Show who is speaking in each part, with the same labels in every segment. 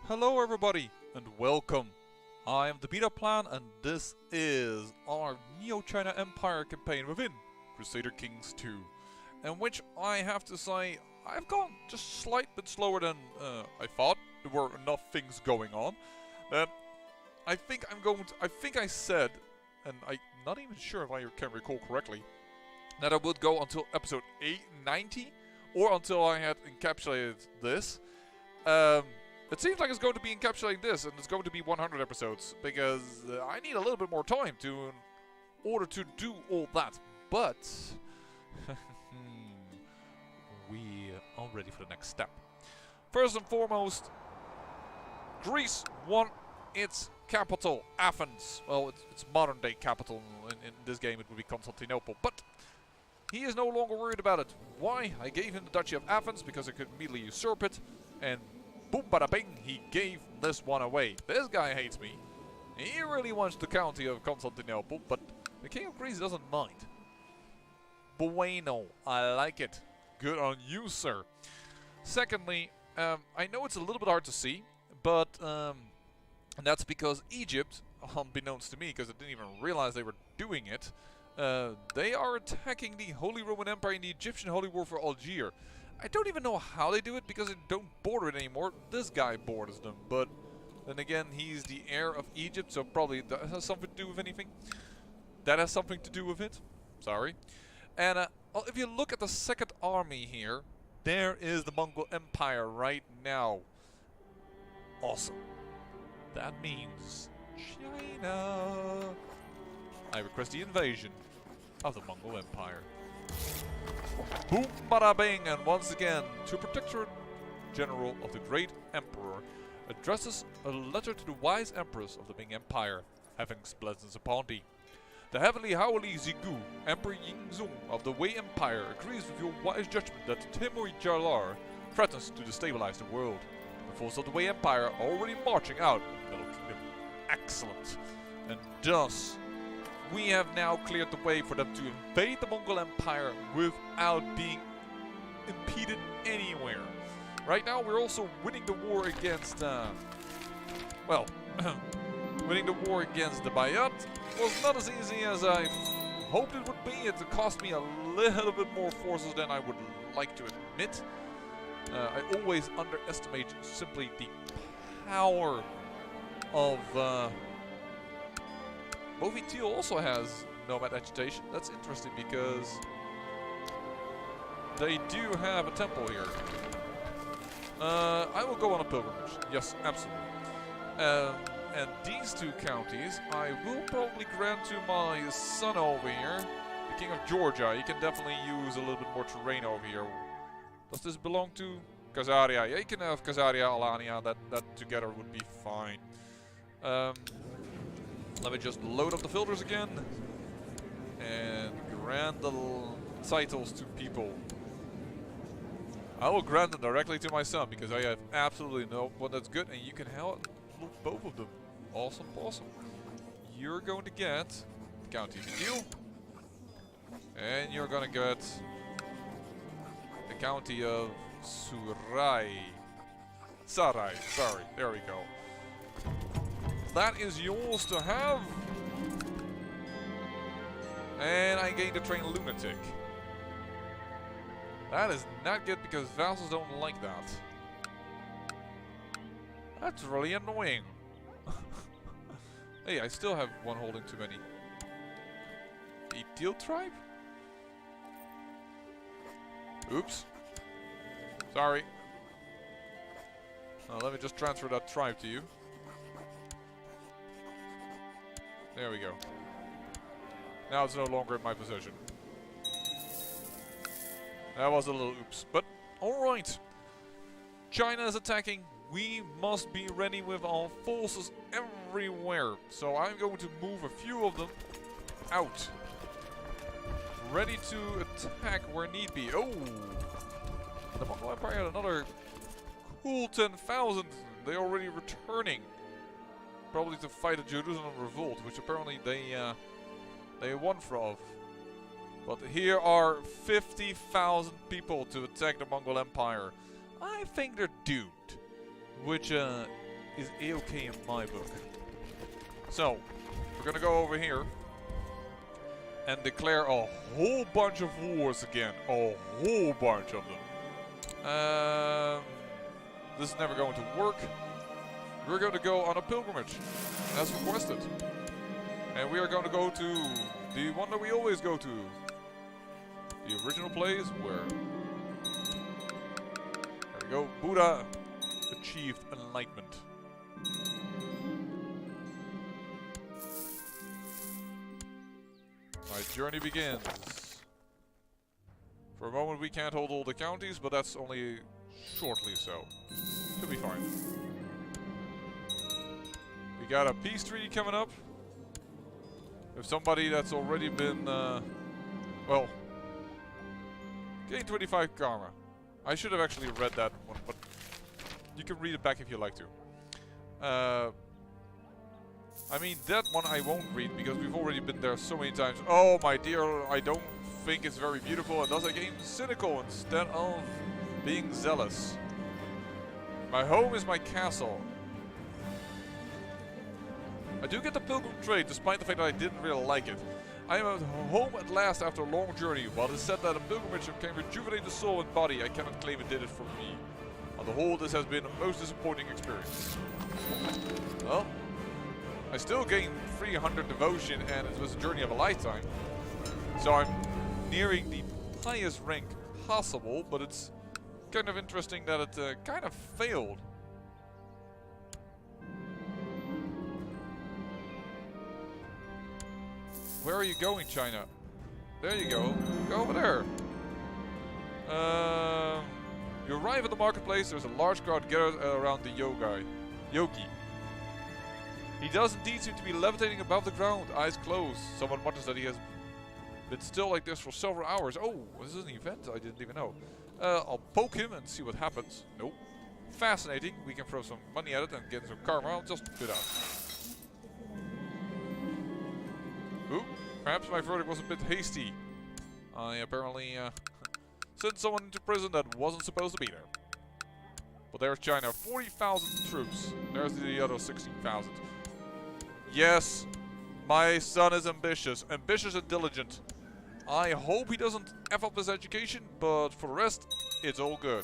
Speaker 1: Hello everybody and welcome. I am the Beta Plan and this is our Neo-China Empire campaign within Crusader Kings 2. In which I have to say I've gone just a slight bit slower than I thought. There were enough things going on. I think I said, and I'm not even sure if I can recall correctly, that I would go until episode 890 or until I had encapsulated this. It seems like it's going to be encapsulating this, and it's going to be 100 episodes, because I need a little bit more time in order to do all that. But we are ready for the next step. First and foremost, Greece won its capital, Athens. Well, its modern-day capital. In this game, it would be Constantinople, but he is no longer worried about it. Why? I gave him the Duchy of Athens because I could immediately usurp it, and boom, bada bing, he gave this one away. This guy hates me. He really wants the county of Constantinople, but the King of Greece doesn't mind. Bueno, I like it. Good on you, sir. Secondly, I know it's a little bit hard to see, but and that's because Egypt, unbeknownst to me, because I didn't even realize they were doing it, they are attacking the Holy Roman Empire in the Egyptian Holy War for Algiers. I don't even know how they do it because they don't border it anymore. This guy borders them, but then again, he's the heir of Egypt, so probably that has something to do with anything. That has something to do with it. Sorry. And well, if you look at the second army here, there is the Mongol Empire right now. Awesome. That means China. I request the invasion of the Mongol Empire. Boom, bada bing, and once again, to Protectorate General of the Great Emperor addresses a letter to the wise empress of the Ming Empire, having blessings upon thee. The heavenly Haoli Zigu, Emperor Yingzong of the Wei Empire, agrees with your wise judgment that Timur Jalar threatens to destabilize the world. The forces of the Wei Empire are already marching out of the Middle Kingdom. Excellent. And thus, we have now cleared the way for them to invade the Mongol Empire without being impeded anywhere. Right now we're also winning the war against, well, winning the war against the Bayat was not as easy as I hoped it would be. It cost me a little bit more forces than I would like to admit. I always underestimate simply the power of, Bovitil also has nomad agitation. That's interesting because they do have a temple here. I will go on a pilgrimage. Yes, absolutely. And these two counties, I will probably grant to my son over here, the King of Georgia. He can definitely use a little bit more terrain over here. Does this belong to Khazaria? Yeah, you can have Khazaria, Alania. That together would be fine. Let me just load up the filters again and grant the titles to people. I will grant them directly to my son because I have absolutely no one that's good, and you can help both of them. Awesome, awesome. You're going to get the county of Deal, and you're going to get the county of Sarai, sorry, there we go. That is yours to have. And I gained a trained lunatic. That is not good because vassals don't like that. That's really annoying. Hey, I still have one holding too many. The Teal tribe? Oops. Sorry. Now let me just transfer that tribe to you. There we go. Now it's no longer in my possession. That was a little oops, but alright. China is attacking. We must be ready with our forces everywhere. So I'm going to move a few of them out. Ready to attack where need be. Oh! The Mongol Empire had another cool 10,000. They're already returning. Probably to fight a Jerusalem revolt, which apparently they won from. But here are 50,000 people to attack the Mongol Empire. I think they're doomed. Which is A-okay in my book. So, we're gonna go over here and declare a whole bunch of wars again. A whole bunch of them. This is never going to work. We're going to go on a pilgrimage, as requested. And we are going to go to the one that we always go to. The original place where... There we go. Buddha achieved enlightenment. My journey begins. For a moment we can't hold all the counties, but that's only shortly so. Should be fine. We got a peace treaty coming up. With somebody that's already been, well, getting 25 karma. I should have actually read that one, but you can read it back if you like to. I mean, that one I won't read because we've already been there so many times. Oh, my dear, I don't think it's very beautiful, and thus I became cynical instead of being zealous. My home is my castle. I do get the pilgrim trade, despite the fact that I didn't really like it. I am at home at last after a long journey. While it is said that a pilgrimage can rejuvenate the soul and body, I cannot claim it did it for me. On the whole, this has been a most disappointing experience. Well, I still gained 300 devotion, and it was a journey of a lifetime. So I'm nearing the highest rank possible, but it's kind of interesting that it kind of failed. Where are you going, China? There you go. Go over there. You arrive at the marketplace. There's a large crowd gathered around the yogi. He does indeed seem to be levitating above the ground, eyes closed. Someone mutters that he has been still like this for several hours. Oh, this is an event? I didn't even know. I'll poke him and see what happens. Nope. Fascinating. We can throw some money at it and get some karma. I'll just do that. Ooh, perhaps my verdict was a bit hasty. I apparently sent someone into prison that wasn't supposed to be there. But there's China, 40,000 troops. There's the other 16,000. Yes, my son is ambitious. Ambitious and diligent. I hope he doesn't F up his education, but for the rest, it's all good.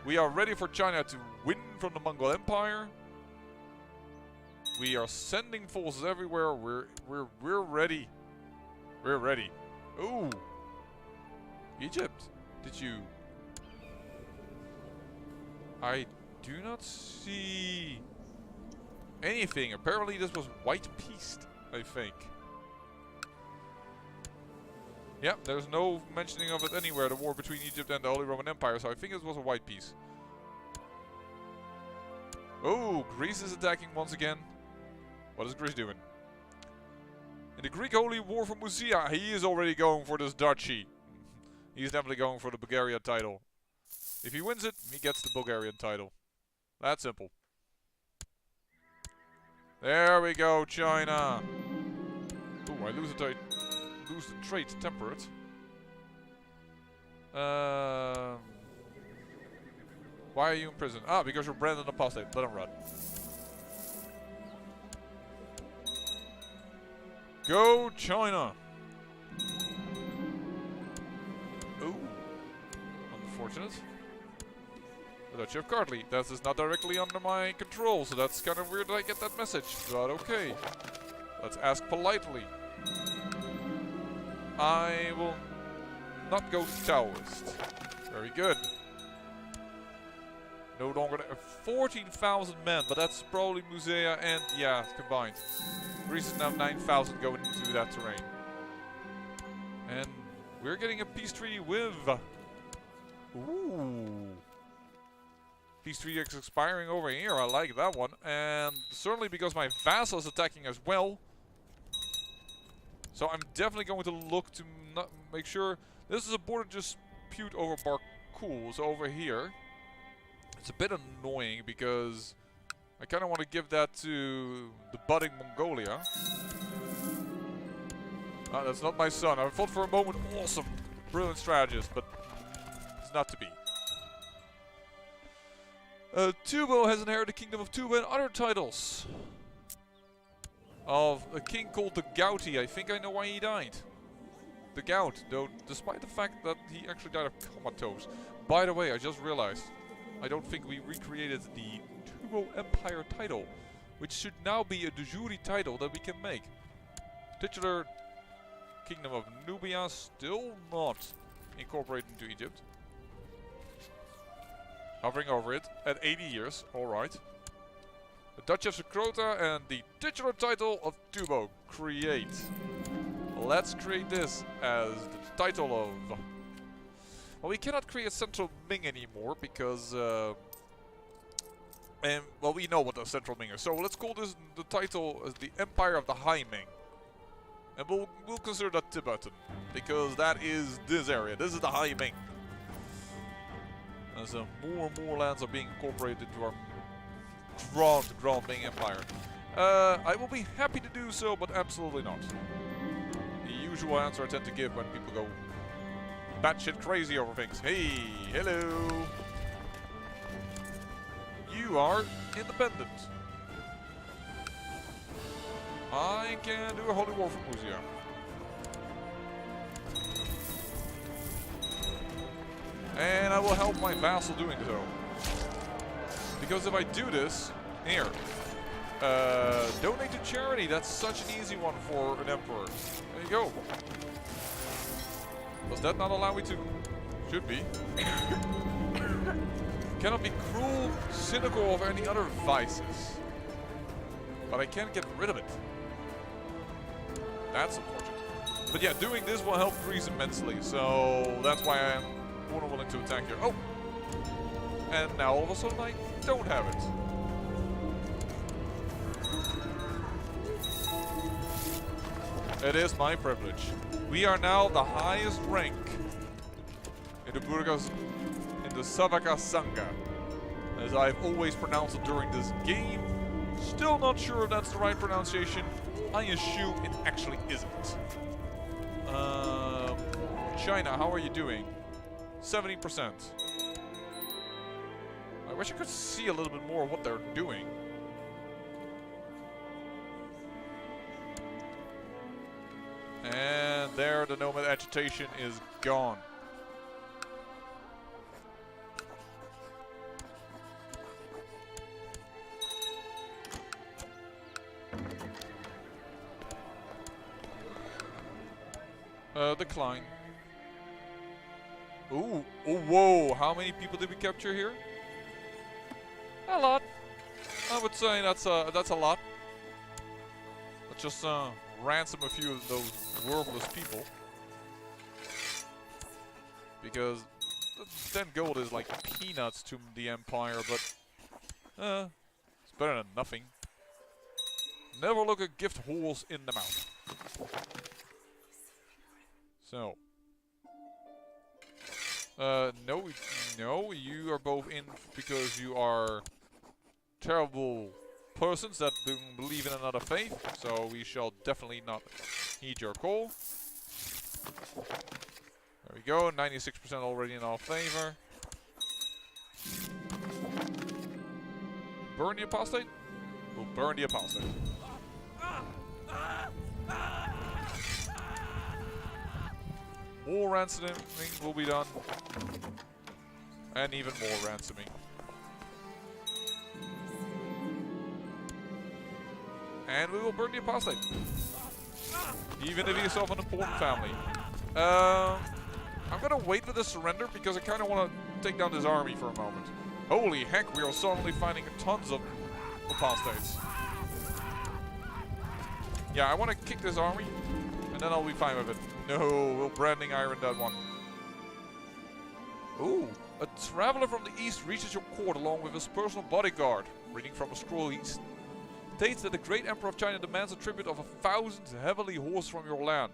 Speaker 1: We are ready for China to win from the Mongol Empire. We are sending forces everywhere. We're ready. We're ready. Ooh. Egypt. Did you... I do not see anything. Apparently this was white pieced, I think. Yeah, there's no mentioning of it anywhere, the war between Egypt and the Holy Roman Empire, so I think it was a white piece. Oh, Greece is attacking once again. What is Greece doing? In the Greek Holy War for Musia, he is already going for this duchy. He's definitely going for the Bulgaria title. If he wins it, he gets the Bulgarian title. That simple. There we go, China. Ooh, I lose the trait temperate. Why are you in prison? Ah, because you're branded apostate. Let him run. Go, China! Ooh. Unfortunate. The Duchy of Kartli. That is not directly under my control, so that's kind of weird that I get that message. But okay. Let's ask politely. I will not go Taoist. Very good. No longer 14,000 men, but that's probably Musea and, yeah, combined. Greece is now 9,000 going into that terrain. And we're getting a peace treaty with... Ooh. Peace treaty is expiring over here. I like that one. And certainly because my vassal is attacking as well. So I'm definitely going to look to not make sure... This is a border dispute over Barkul. So over here. It's a bit annoying because I kind of want to give that to the budding Mongolia. That's not my son. I thought for a moment, awesome, brilliant strategist, but it's not to be. Tubo has inherited the kingdom of Tuba and other titles. Of a king called the Gouty. I think I know why he died. The Gout, though, despite the fact that he actually died of comatose. By the way, I just realized, I don't think we recreated the Tubo Empire title, which should now be a de jure title that we can make. Titular Kingdom of Nubia, still not incorporated into Egypt. Hovering over it at 80 years, alright. The Duchy of Secrota and the titular title of Tubo. Create. Let's create this as the title of... Well, we cannot create Central Ming anymore because... well, we know what the Central Ming is. So let's call this the title as the Empire of the High Ming. And we'll consider that Tibetan. Because that is this area. This is the High Ming. As more and more lands are being incorporated into our Grand Ming Empire. I will be happy to do so, but absolutely not. The usual answer I tend to give when people go batshit crazy over things. Hey, hello. You are independent. I can do a holy war for Muzia. And I will help my vassal doing so. Because if I do this, here, donate to charity. That's such an easy one for an emperor. There you go. Does that not allow me to? Should be. Cannot be cruel, cynical of any other vices. But I can't get rid of it. That's unfortunate. But yeah, doing this will help Greece immensely. So that's why I am more than willing to attack here. Oh! And now all of a sudden I don't have it. It is my privilege. We are now the highest rank in the Burgas, in the Savaka Sangha, as I've always pronounced it during this game. Still not sure if that's the right pronunciation. I assume it actually isn't. China, how are you doing? 70%. I wish I could see a little bit more of what they're doing. And there, the nomad agitation is gone. Decline. Ooh, oh, whoa! How many people did we capture here? A lot. I would say that's a lot. Let's just ransom a few of those worthless people, because 10 gold is like peanuts to the Empire, but it's better than nothing. Never look a gift horse in the mouth. So, no, you are both in because you are terrible persons that do believe in another faith, so we shall definitely not heed your call. There we go, 96% already in our favor. Burn the apostate? We'll burn the apostate. More ransoming will be done. And even more ransoming. And we will burn the apostate. Even if he is of an important family. I'm gonna wait for the surrender because I kind of want to take down this army for a moment. Holy heck, we are suddenly finding tons of apostates. Yeah, I want to kick this army, and then I'll be fine with it. No, we'll branding iron that one. Ooh, a traveler from the east reaches your court along with his personal bodyguard. Reading from a scroll east. States that the great emperor of China demands a tribute of 1,000 heavily horses from your land.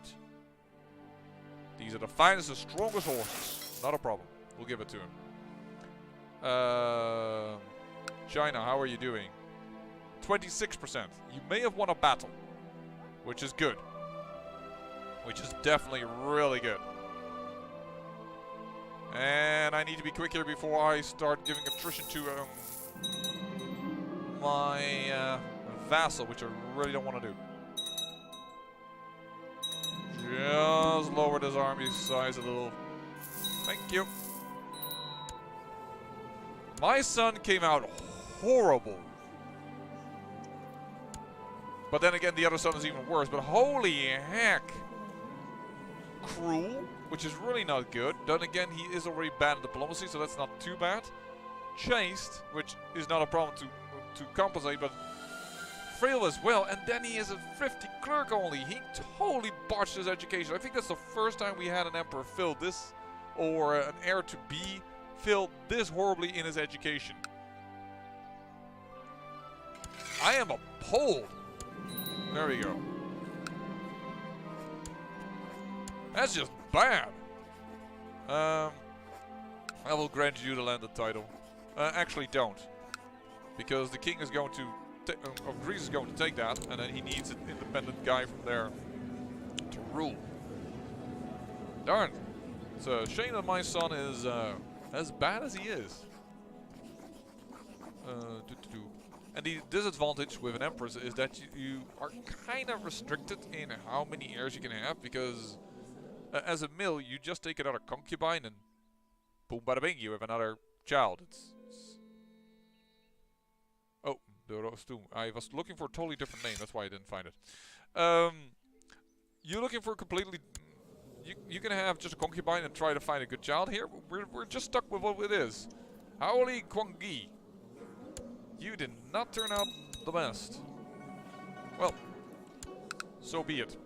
Speaker 1: These are the finest and strongest horses. Not a problem. We'll give it to him. China, how are you doing? 26%. You may have won a battle, which is good. Which is definitely really good. And I need to be quick here before I start giving attrition to my vassal, which I really don't want to do. Just lower this army size a little. Thank you. My son came out horrible. But then again, the other son is even worse. But holy heck. Cruel, which is really not good. Then again, he is already bad in diplomacy, so that's not too bad. Chaste, which is not a problem to compensate, but frail as well. And then he is a thrifty clerk only. He totally botched his education. I think that's the first time we had an emperor fail this, or an heir to be failed this horribly in his education. I am appalled. There we go. That's just bad. I will grant you the landed title. Actually, don't, because the king is going to of Greece is going to take that, and then he needs an independent guy from there to rule. Darn. It's a shame that my son is as bad as he is. And the disadvantage with an empress is that you are kind of restricted in how many heirs you can have, because as a mill, you just take another concubine and boom, bada bing, you have another child. Oh, the Rostum. I was looking for a totally different name, that's why I didn't find it. You're looking for a completely... You can have just a concubine and try to find a good child here. We're just stuck with what it is. Haoli Kwangi. You did not turn out the best. Well, so be it.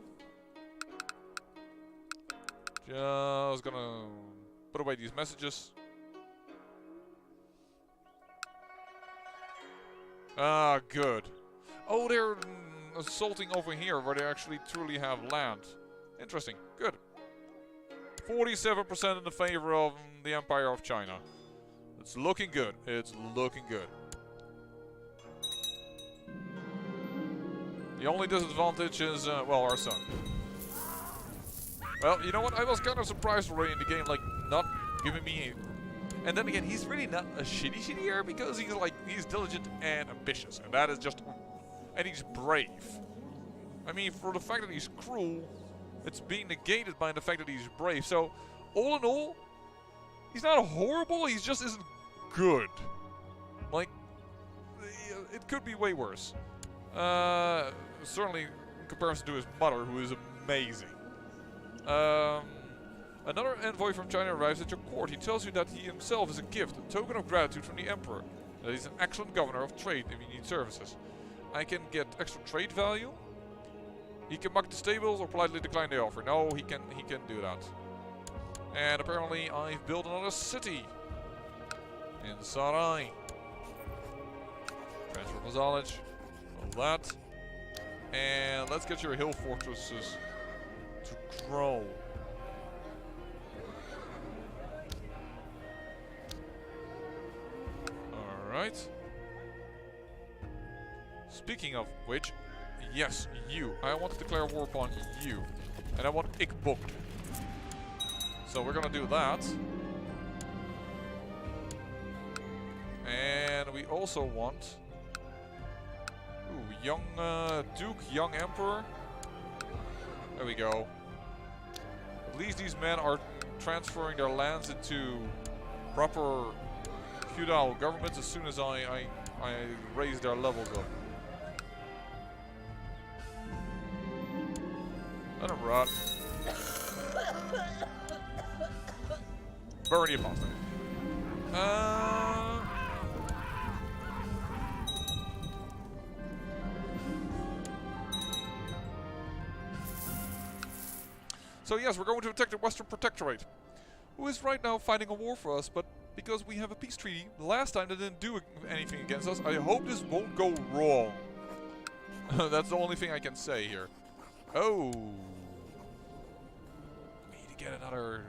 Speaker 1: Just gonna put away these messages. Ah, good. Oh, they're assaulting over here where they actually truly have land. Interesting. Good. 47% in the favor of the Empire of China. It's looking good. It's looking good. The only disadvantage is, well, our son. Well, you know what? I was kind of surprised already in the game, like, not giving me... And then again, he's really not a shitty heir, because he's diligent and ambitious. And that is just... And he's brave. I mean, for the fact that he's cruel, it's being negated by the fact that he's brave. So, all in all, he's not horrible, he just isn't good. Like, it could be way worse. Certainly in comparison to his mother, who is amazing. Another envoy from China arrives at your court. He tells you that he himself is a gift, a token of gratitude from the emperor. That he's an excellent governor of trade if you need services. I can get extra trade value. He can muck the stables or politely decline the offer. No, he can do that. And apparently I've built another city in Sarai. Transfer vassalage. All that. And let's get your hill fortresses to grow. Alright. Speaking of which, yes, you. I want to declare war upon you. And I want Ikbuk. So we're gonna do that. And we also want... Ooh, young Duke, young Emperor. There we go. At least these men are transferring their lands into proper feudal governments as soon as I raise their levels up. Let him rot. Burn the apostate. So yes, we're going to attack the Western Protectorate, who is right now fighting a war for us, but because we have a peace treaty, the last time they didn't do anything against us. I hope this won't go wrong. That's the only thing I can say here. Oh. We need to get another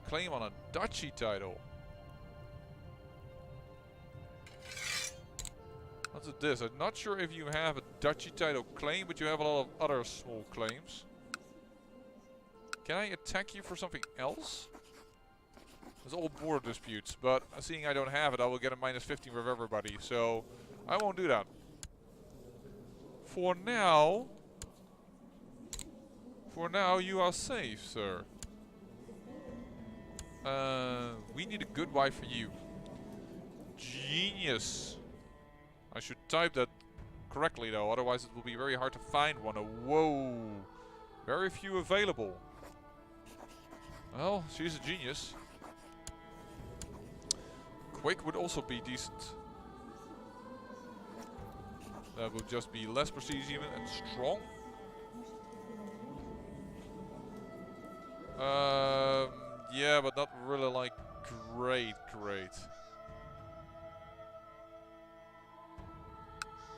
Speaker 1: claim on a duchy title. What's this? I'm not sure if you have a duchy title claim, but you have a lot of other small claims. Can I attack you for something else? There's all border disputes, but seeing I don't have it, I will get a -15 with everybody. So I won't do that. For now, you are safe, sir. We need a good wife for you. Genius. I should type that correctly though, otherwise it will be very hard to find one. Whoa. Very few available. Well, she's a genius. Quick would also be decent. That would just be less prestige even and strong. Yeah, but not really like great.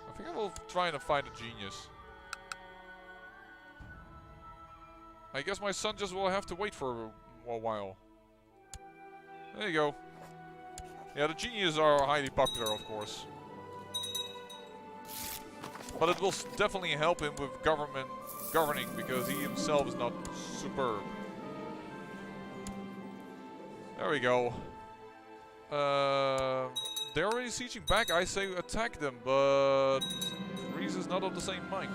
Speaker 1: I think I will try and find a genius. I guess my son just will have to wait for a while. There you go. Yeah, the geniuses are highly popular, of course. But it will definitely help him with governing because he himself is not superb. There we go. They're already sieging back. I say attack them, but Greece is not of the same mind.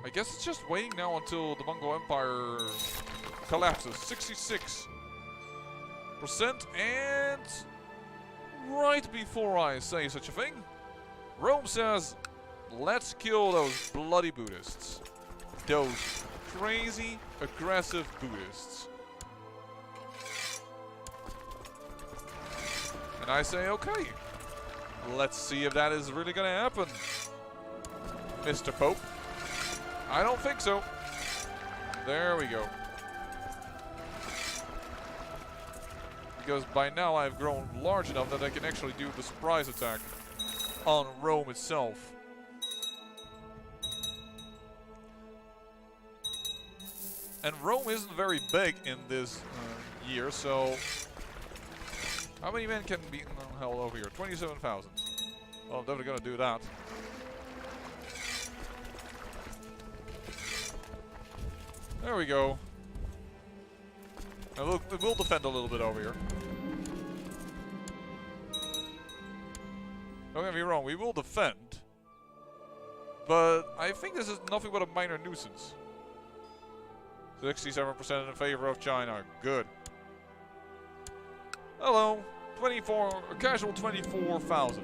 Speaker 1: I guess it's just waiting now until the Mongol Empire collapses. 66%, and right before I say such a thing, Rome says, let's kill those bloody Buddhists. Those crazy, aggressive Buddhists. And I say, okay, let's see if that is really gonna happen, Mr. Pope. I don't think so. There we go. Because by now I've grown large enough that I can actually do the surprise attack on Rome itself. And Rome isn't very big in this year, so... How many men can be held over here? 27,000. Well, I'm definitely gonna do that. There we go. And we'll defend a little bit over here. Don't get me wrong, we will defend. But I think this is nothing but a minor nuisance. 67% in favor of China. Good. Hello. A casual 24,000.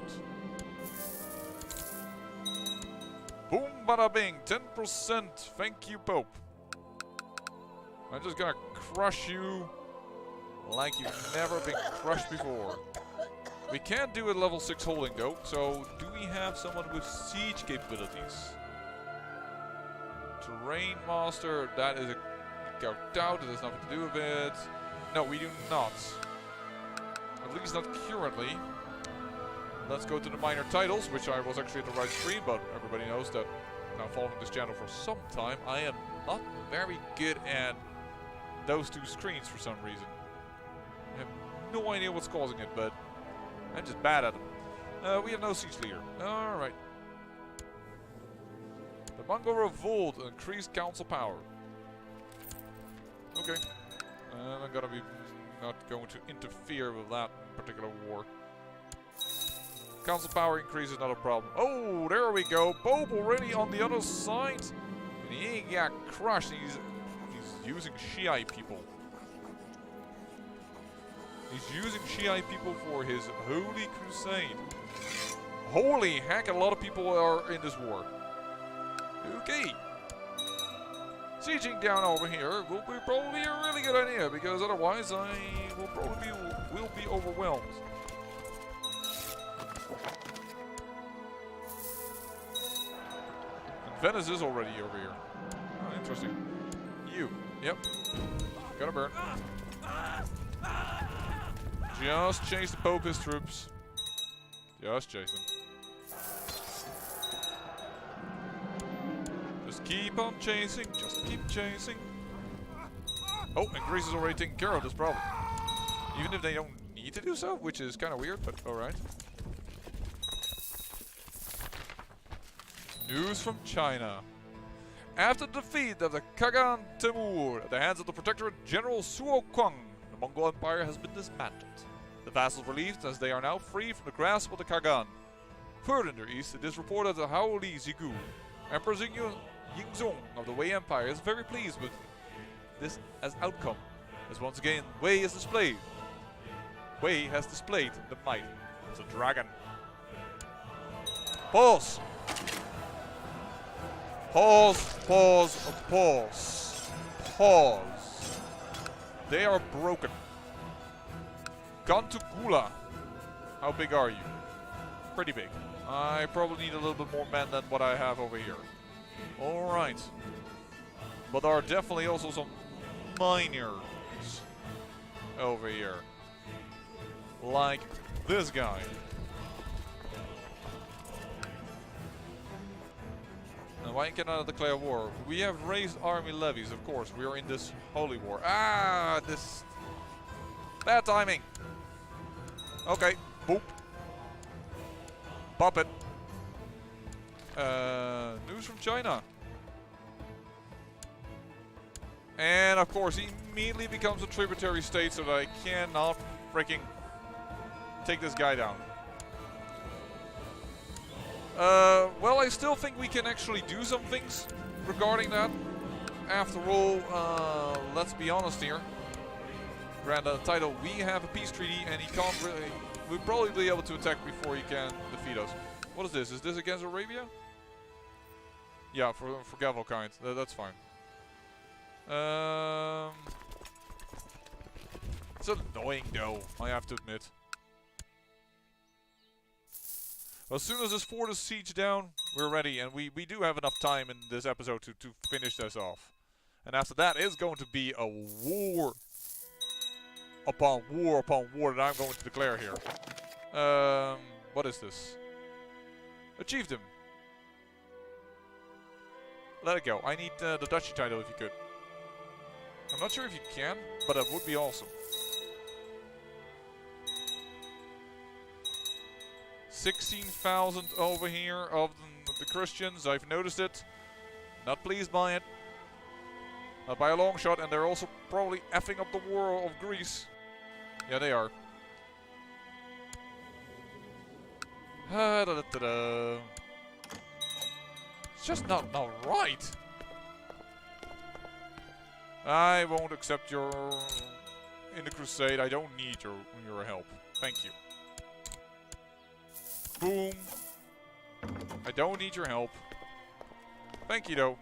Speaker 1: Boom, bada bing. 10%. Thank you, Pope. I'm just gonna crush you like you've never been crushed before. We can't do a level 6 holding though, so do we have someone with siege capabilities? Terrain master, that is a doubt, it has nothing to do with it. No, we do not. At least not currently. Let's go to the minor titles, which I was actually at the right screen, but everybody knows that now following this channel for some time, I am not very good at those two screens for some reason. I have no idea what's causing it, but I'm just bad at them. We have no siege leader. Alright. The Mongol revolt increased council power. Okay. I'm gonna be not going to interfere with that particular war. Council power increase is not a problem. Oh, there we go. Pope already on the other side. And he got crushed. He's using Shiite people. He's using Shiite people for his holy crusade. Holy heck, a lot of people are in this war. Okay. Sieging down over here will be probably a really good idea, because otherwise I will probably will be overwhelmed. And Venice is already over here. Oh, interesting. You. Yep. Gonna burn. Just chase the Popist troops. Just chase them. Just keep on chasing. Just keep chasing. Oh, and Greece is already taking care of this problem. Even if they don't need to do so, which is kind of weird, but alright. News from China. After the defeat of the Khagan Timur at the hands of the Protectorate General Suo Kwang, The Mongol Empire has been dismantled. The vassals relieved as they are now free from the grasp of the Khagan. Further in the east, it is reported that Hao Li Zigu, Emperor Yingzong of the Wei Empire, is very pleased with this as outcome, as once again Wei has displayed the might of the dragon. Pause! Pause, pause, pause. Pause. They are broken. Gone to Gula. How big are you? Pretty big. I probably need a little bit more men than what I have over here. Alright. But there are definitely also some miners over here. Like this guy. And why cannot I declare war? We have raised army levies, of course. We are in this holy war. Ah, this... Bad timing. Okay, boop. Pop it. News from China. And of course, he immediately becomes a tributary state so that I cannot freaking take this guy down. Well, I still think we can actually do some things regarding that. After all, let's be honest here. Granted title, we have a peace treaty and he can't really... We'll probably be able to attack before he can defeat us. What is this? Is this against Arabia? Yeah, for Gavelkind. That's fine. It's annoying though, I have to admit. As soon as this fort is sieged down, we're ready, and we do have enough time in this episode to finish this off. And after that is going to be a war upon war upon war that I'm going to declare here. What is this? Achieved him. Let it go. I need the duchy title if you could. I'm not sure if you can, but that would be awesome. 16,000 over here of the Christians. I've noticed it. Not pleased by it. Not by a long shot, and they're also probably effing up the war of Greece. Yeah, they are. It's just not right. I won't accept your... in the crusade. I don't need your help. Thank you. Boom. I don't need your help. Thank you, though.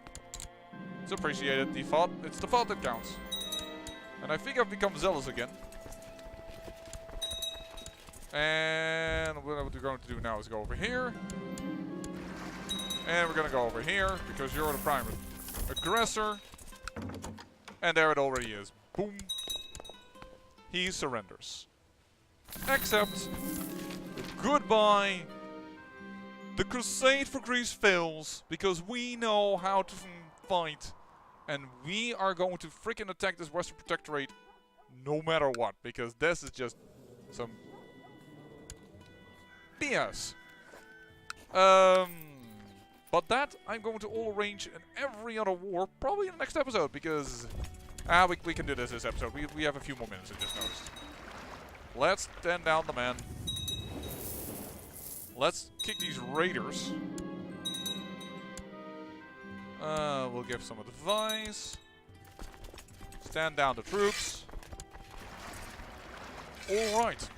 Speaker 1: It's appreciated. It's the thought that counts. And I think I've become zealous again. And what we're going to do now is go over here. And we're going to go over here because you're the prime aggressor. And there it already is. Boom. He surrenders. Except, goodbye. The crusade for Greece fails because we know how to fight. And we are going to freaking attack this Western Protectorate no matter what. Because this is just some BS. But that I'm going to all arrange in every other war, probably in the next episode, because we can do this episode. We have a few more minutes, I just noticed. Let's stand down the man. Let's kick these raiders. We'll give some advice. Stand down the troops. Alright.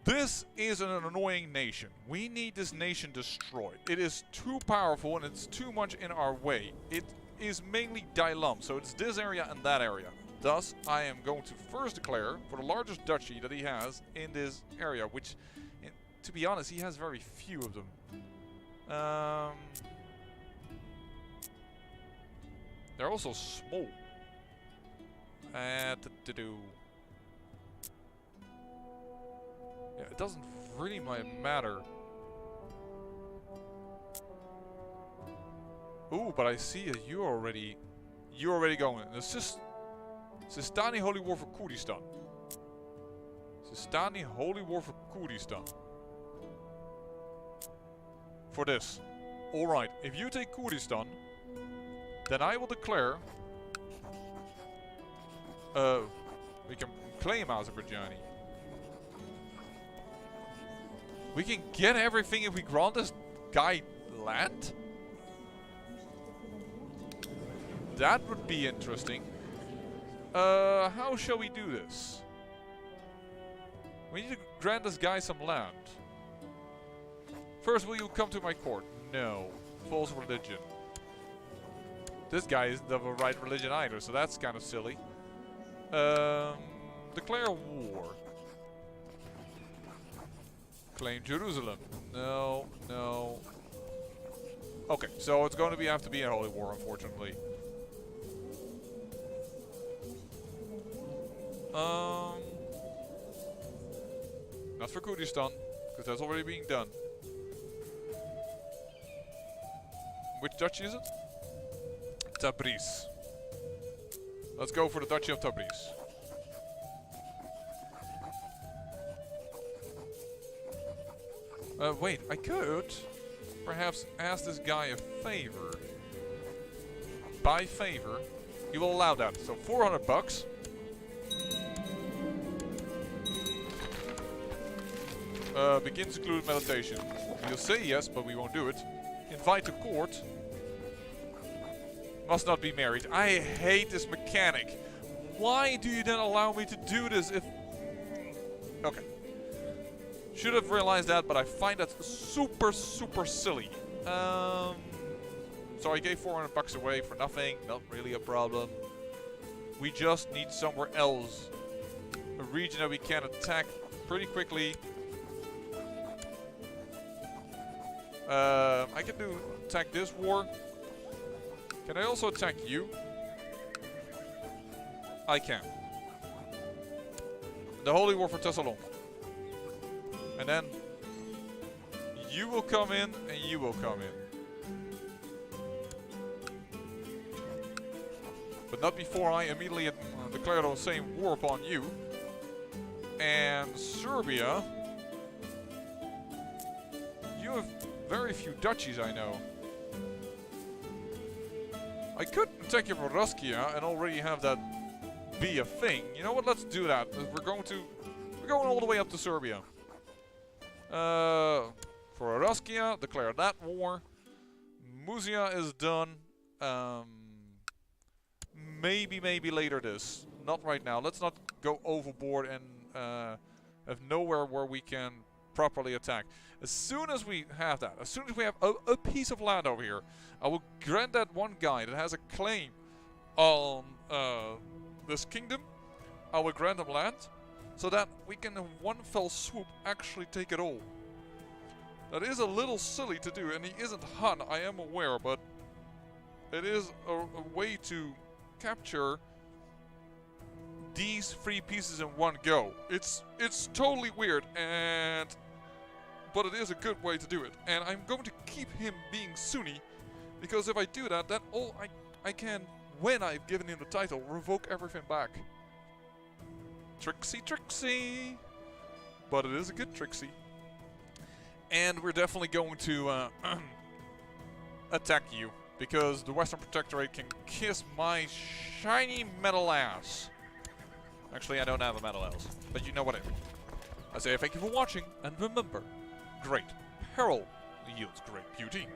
Speaker 1: This is an annoying nation. We need this nation destroyed. It is too powerful and it's too much in our way. It is mainly Dailam, so it's this area and that area. Thus, I am going to first declare for the largest duchy that he has in this area, which, to be honest, he has very few of them. They're also small. Yeah, it doesn't really matter. Ooh, but I see that you're already going. It's just Sistani Holy War for Kurdistan. Sistani Holy War for Kurdistan. For this. Alright, if you take Kurdistan, then I will declare We can claim Azerbaijani. We can get everything if we grant this guy land? That would be interesting. How shall we do this? We need to grant this guy some land. First, will you come to my court? No. False religion. This guy isn't of a right religion either, so that's kind of silly. Declare war. Claim Jerusalem. No, no. Okay, so it's going to have to be a holy war, unfortunately. Not for Kurdistan, because that's already being done. Which duchy is it? Tabriz. Let's go for the Duchy of Tabriz. Wait, I could perhaps ask this guy a favor. By favor, he will allow that. So 400 bucks. Begins included meditation. We'll say yes, but we won't do it. Invite to court. Must not be married. I hate this mechanic. Why do you then allow me to do this if... Okay. Should have realized that, but I find that super, super silly. So I gave 400 bucks away for nothing. Not really a problem. We just need somewhere else. A region that we can attack pretty quickly. I can attack this war. Can I also attack you? I can. The Holy War for Thessaloniki. And then you will come in and you will come in. But not before I immediately declare the same war upon you. And Serbia. You have very few duchies, I know. I could attack you for Ruskia and already have that be a thing. You know what? Let's do that. We're going all the way up to Serbia. For Ruskia, declare that war. Muzia is done. Maybe later this. Not right now. Let's not go overboard and have nowhere where we can properly attack. As soon as we have that, as soon as we have a piece of land over here, I will grant that one guy that has a claim on this kingdom, I will grant him land, so that we can in one fell swoop actually take it all. That is a little silly to do, and he isn't Han, I am aware, but it is a way to capture these 3 pieces in one go. It's totally weird, but it is a good way to do it. And I'm going to keep him being Sunni, because if I do that, then all I can, when I've given him the title, revoke everything back. Tricksy. But it is a good tricksy. And we're definitely going to attack you, because the Western Protectorate can kiss my shiny metal ass. Actually, I don't have a metal ass, but you know what I mean. I say thank you for watching, and remember, great peril yields great beauty.